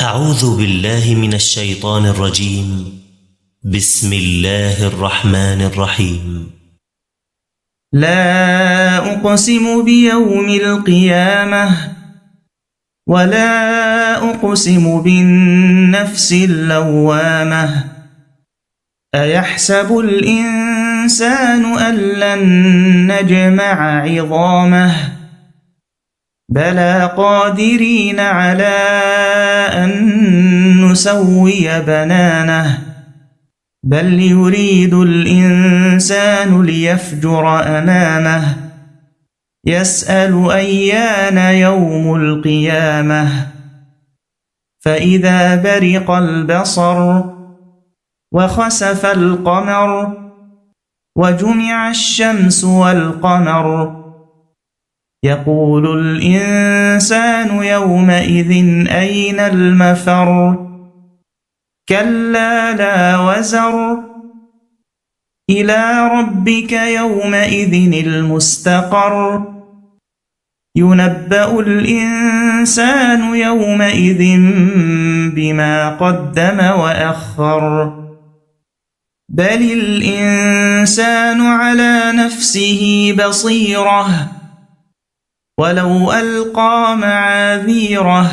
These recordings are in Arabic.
أعوذ بالله من الشيطان الرجيم. بسم الله الرحمن الرحيم. لا أقسم بيوم القيامة ولا أقسم بالنفس اللوامة أيحسب الإنسان أن لن نجمع عظامه بلى قادرين على أن نسوي بنانه بل يريد الإنسان ليفجر أمامه يسأل أيان يوم القيامة فإذا برق البصر وخسف القمر وجمع الشمس والقمر يقول الإنسان يومئذ أين المفر كلا لا وزر إلى ربك يومئذ المستقر ينبأ الإنسان يومئذ بما قدم وأخر بل الإنسان على نفسه بصيرة ولو ألقى معاذيره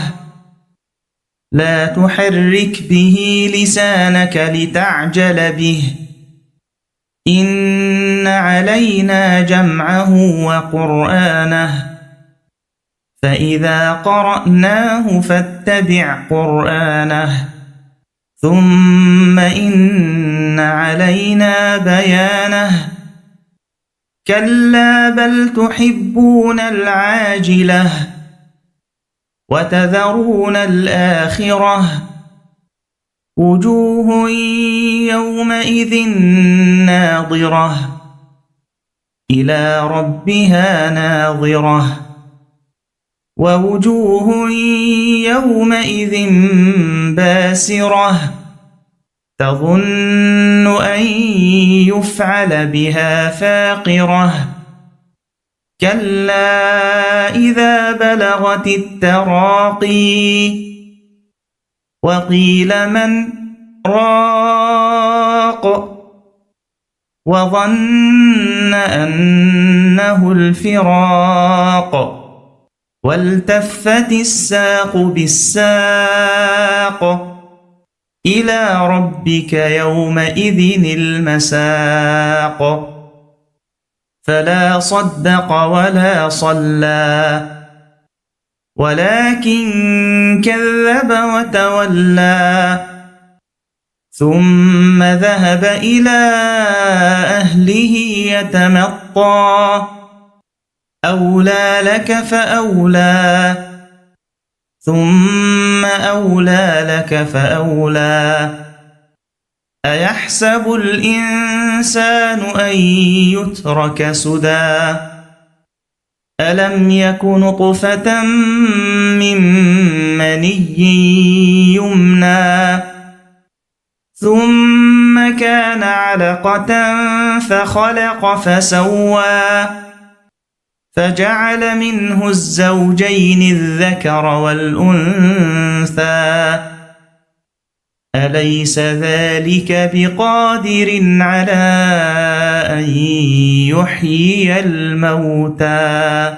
لا تحرك به لسانك لتعجل به إن علينا جمعه وقرآنه فإذا قرأناه فاتبع قرآنه ثم إن علينا بيانه كلا بل تحبون العاجلة وتذرون الآخرة وجوه يومئذ ناظرة إلى ربها ناظرة ووجوه يومئذ باسرة تظن أن يفعل بها فاقرة كلا إذا بلغت التراقي وقيل من راق وظن أنه الفراق والتفت الساق بالساق إلى ربك يومئذ المساق فلا صدق ولا صلى ولكن كذب وتولى ثم ذهب إلى أهله يتمطى أولى لك فأولى ثم أولى لك فأولى أيحسب الإنسان أن يترك سدى ألم يك نطفة من مني يمنى ثم كان علقة فخلق فسوى فجعل منه الزوجين الذكر والأنثى أليس ذلك بقادر على أن يحيي الموتى